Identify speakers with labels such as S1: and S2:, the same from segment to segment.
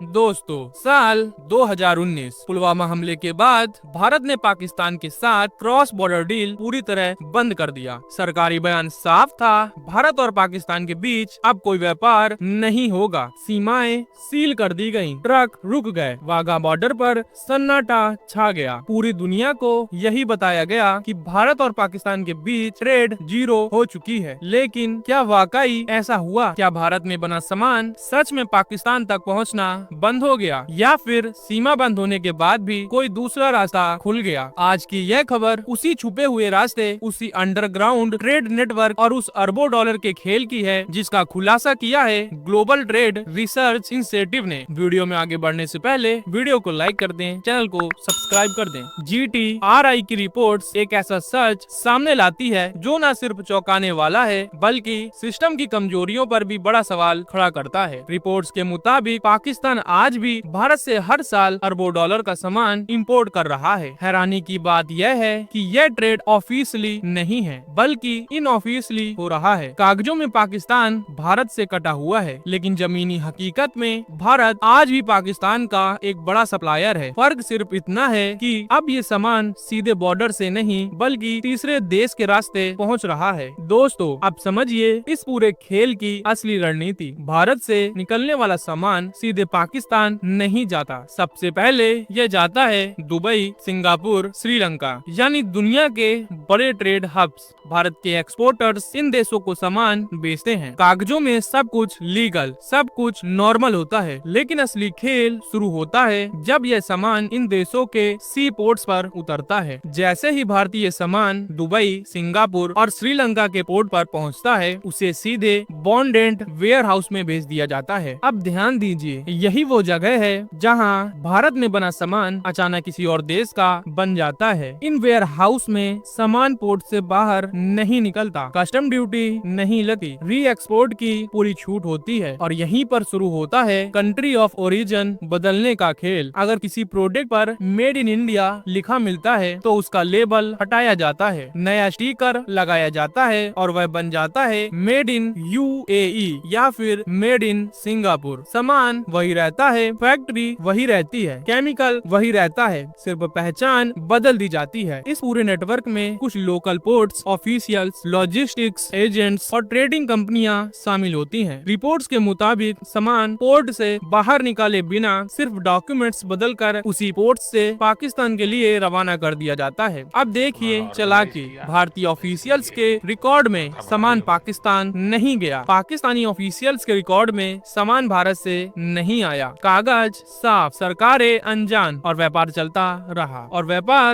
S1: दोस्तों, साल 2019 पुलवामा हमले के बाद भारत ने पाकिस्तान के साथ क्रॉस बॉर्डर डील पूरी तरह बंद कर दिया। सरकारी बयान साफ था, भारत और पाकिस्तान के बीच अब कोई व्यापार नहीं होगा। सीमाएं सील कर दी गयी, ट्रक रुक गए, वाघा बॉर्डर पर सन्नाटा छा गया। पूरी दुनिया को यही बताया गया कि भारत और पाकिस्तान के बीच ट्रेड जीरो हो चुकी है। लेकिन क्या वाकई ऐसा हुआ? क्या भारत में बना सामान सच में पाकिस्तान तक पहुंचना बंद हो गया, या फिर सीमा बंद होने के बाद भी कोई दूसरा रास्ता खुल गया? आज की यह खबर उसी छुपे हुए रास्ते, उसी अंडरग्राउंड ट्रेड नेटवर्क और उस अरबों डॉलर के खेल की है जिसका खुलासा किया है ग्लोबल ट्रेड रिसर्च इंस्टीट्यूट ने। वीडियो में आगे बढ़ने से पहले वीडियो को लाइक कर दें, चैनल को सब्सक्राइब कर दें। GTRI की रिपोर्ट्स एक ऐसा सच सामने लाती है जो न सिर्फ चौंकाने वाला है बल्कि सिस्टम की कमजोरियों पर भी बड़ा सवाल खड़ा करता है। रिपोर्ट्स के मुताबिक पाकिस्तान आज भी भारत से हर साल अरबों डॉलर का सामान इंपोर्ट कर रहा है। हैरानी की बात यह है कि यह ट्रेड ऑफिशियली नहीं है बल्कि इनऑफिशियली हो रहा है। कागजों में पाकिस्तान भारत से कटा हुआ है, लेकिन जमीनी हकीकत में भारत आज भी पाकिस्तान का एक बड़ा सप्लायर है। फर्क सिर्फ इतना है कि अब ये सामान सीधे बॉर्डर से नहीं बल्कि तीसरे देश के रास्ते पहुंच रहा है। दोस्तों, अब समझिए इस पूरे खेल की असली रणनीति। भारत से निकलने वाला सामान सीधे पाकिस्तान नहीं जाता। सबसे पहले यह जाता है दुबई, सिंगापुर, श्रीलंका, यानी दुनिया के बड़े ट्रेड हब्स। भारत के एक्सपोर्टर्स इन देशों को सामान बेचते हैं। कागजों में सब कुछ लीगल, सब कुछ नॉर्मल होता है, लेकिन असली खेल शुरू होता है जब यह सामान इन देशों के सी पोर्ट्स पर उतरता है। जैसे ही भारतीय सामान दुबई, सिंगापुर और श्रीलंका के पोर्ट पर पहुंचता है, उसे सीधे बॉन्डेड वेयर हाउस में भेज दिया जाता है। अब ध्यान दीजिए, यही वो जगह है जहां भारत में बना सामान अचानक किसी और देश का बन जाता है। इन वेयर हाउस में सामान पोर्ट से बाहर नहीं निकलता, कस्टम ड्यूटी नहीं लगती, री एक्सपोर्ट की पूरी छूट होती है और यहीं पर शुरू होता है कंट्री ऑफ ओरिजिन बदलने का खेल। अगर किसी प्रोडक्ट पर मेड इन इंडिया लिखा मिलता है तो उसका लेबल हटाया जाता है, नया स्टिकर लगाया जाता है और वह बन जाता है मेड इन UAE या फिर मेड इन सिंगापुर। सामान वही रहता है, फैक्ट्री वही रहती है, केमिकल वही रहता है, सिर्फ पहचान बदल दी जाती है। इस पूरे नेटवर्क में कुछ local ports, officials, logistics agents और ट्रेडिंग कंपनियां शामिल होती हैं। रिपोर्ट्स के मुताबिक सामान पोर्ट से बाहर निकाले बिना सिर्फ डॉक्यूमेंट्स बदलकर उसी पोर्ट से पाकिस्तान के लिए रवाना कर दिया जाता है। अब देखिए चालाकी, भारतीय ऑफिशियल्स के रिकॉर्ड में सामान पाकिस्तान नहीं गया, पाकिस्तानी ऑफिशियल्स के रिकॉर्ड में सामान भारत से नहीं आया। कागज साफ, सरकारें अनजान और व्यापार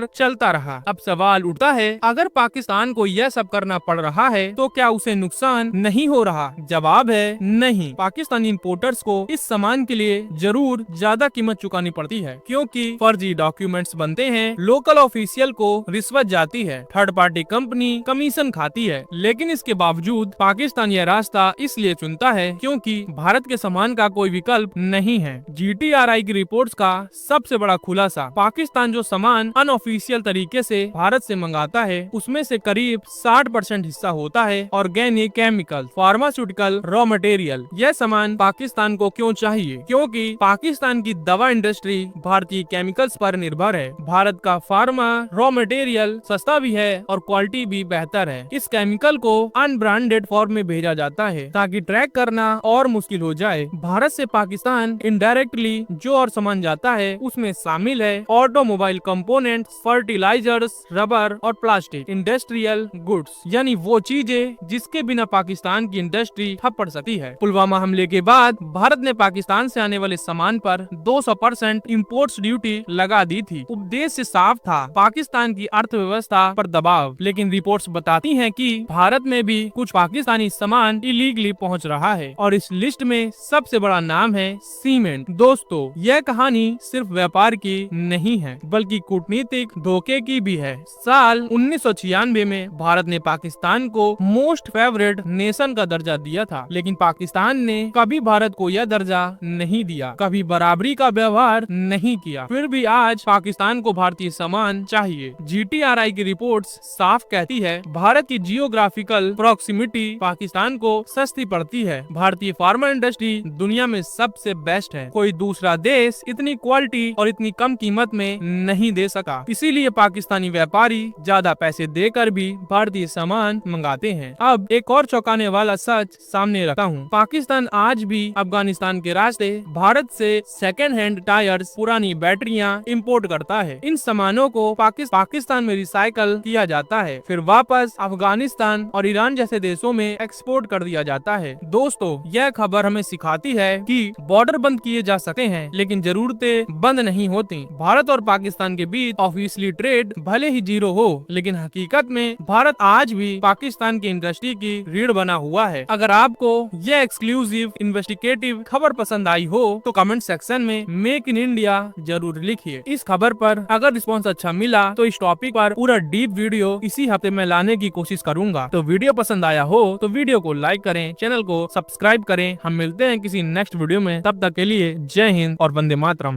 S1: चलता रहा। अब सवाल उठता है, अगर पाकिस्तान को यह सब करना पड़ रहा है तो क्या उसे नुकसान नहीं हो रहा? जवाब है नहीं। पाकिस्तानी इंपोर्टर्स को इस सामान के लिए जरूर ज्यादा कीमत चुकानी पड़ती है, क्योंकि फर्जी डॉक्यूमेंट्स बनते हैं, लोकल ऑफिशियल को रिश्वत जाती है, थर्ड पार्टी कंपनी कमीशन खाती है। लेकिन इसके बावजूद पाकिस्तान यह रास्ता इसलिए चुनता है क्योंकि भारत के सामान का कोई विकल्प नहीं है। GTRI की रिपोर्ट्स का सबसे बड़ा खुलासा, पाकिस्तान जो सामान अनऑफिशियल तरीके से भारत से मंगाता है उसमें से करीब 60% हिस्सा होता है organic, chemical, pharmaceutical, raw material. यह सामान पाकिस्तान को क्यों चाहिए? क्योंकि पाकिस्तान की दवा इंडस्ट्री भारतीय केमिकल्स पर निर्भर है। भारत का फार्मा रॉ मटेरियल सस्ता भी है और क्वालिटी भी बेहतर है। इस केमिकल को अनब्रांडेड फॉर्म में भेजा जाता है ताकि ट्रैक करना और मुश्किल हो जाए। भारत से पाकिस्तान इनडायरेक्टली जो और सामान जाता है उसमें शामिल है ऑटोमोबाइल कंपोनेंट्स, फर्टिलाइजर्स, रबर और प्लास्टिक, इंडस्ट्रियल गुड्स, यानी वो चीजें जिसके बिना पाकिस्तान की इंडस्ट्री ठप पड़ सकती है। पुलवामा हमले के बाद भारत ने पाकिस्तान से आने वाले सामान पर 200% इम्पोर्ट ड्यूटी लगा दी थी। उद्देश्य साफ था, पाकिस्तान की अर्थव्यवस्था पर दबाव। लेकिन रिपोर्ट्स बताती हैं कि भारत में भी कुछ पाकिस्तानी सामान इलीगली पहुंच रहा है और इस लिस्ट में सबसे बड़ा नाम है सीमेंट। दोस्तों, यह कहानी सिर्फ व्यापार की नहीं है बल्कि कूटनीतिक धोखे की भी है। साल 1996 में भारत ने पाकिस्तान को मोस्ट फेवरेट नेशन का दर्जा दिया था, लेकिन पाकिस्तान ने कभी भारत को यह दर्जा नहीं दिया, कभी बराबरी का व्यवहार नहीं किया। फिर भी आज पाकिस्तान को भारतीय सामान चाहिए। GTRI की रिपोर्ट्स साफ कहती है, भारत की जियोग्राफिकल प्रॉक्सिमिटी पाकिस्तान को सस्ती पड़ती है। भारतीय फार्मा इंडस्ट्री दुनिया में सबसे बेस्ट बेस्ट है। कोई दूसरा देश इतनी क्वालिटी और इतनी कम कीमत में नहीं दे सका, इसीलिए पाकिस्तानी व्यापारी ज्यादा पैसे देकर भी भारतीय सामान मंगाते हैं। अब एक और चौंकाने वाला सच सामने रखता हूँ। पाकिस्तान आज भी अफगानिस्तान के रास्ते भारत से सेकेंड हैंड टायर्स, पुरानी बैटरियां इंपोर्ट करता है। इन सामानों को पाकिस्तान में रिसाइकल किया जाता है, फिर वापस अफगानिस्तान और ईरान जैसे देशों में एक्सपोर्ट कर दिया जाता है। दोस्तों, यह खबर हमें सिखाती है कि बॉर्डर बंद किए जा सकते हैं, लेकिन जरूरतें बंद नहीं होती। भारत और पाकिस्तान के बीच ऑफिशियली ट्रेड भले ही जीरो हो, लेकिन हकीकत में भारत आज भी पाकिस्तान की इंडस्ट्री की रीढ़ बना हुआ है। अगर आपको यह एक्सक्लूसिव इन्वेस्टिगेटिव खबर पसंद आई हो तो कमेंट सेक्शन में मेक इन इंडिया जरूर लिखिए। इस खबर पर अगर रिस्पॉन्स अच्छा मिला तो इस टॉपिक पर पूरा डीप वीडियो इसी हफ्ते में लाने की कोशिश करूंगा। तो वीडियो पसंद आया हो तो वीडियो को लाइक करें, चैनल को सब्सक्राइब करें। हम मिलते हैं किसी नेक्स्ट वीडियो में, तब तक के लिए जय हिंद और वंदे मातरम।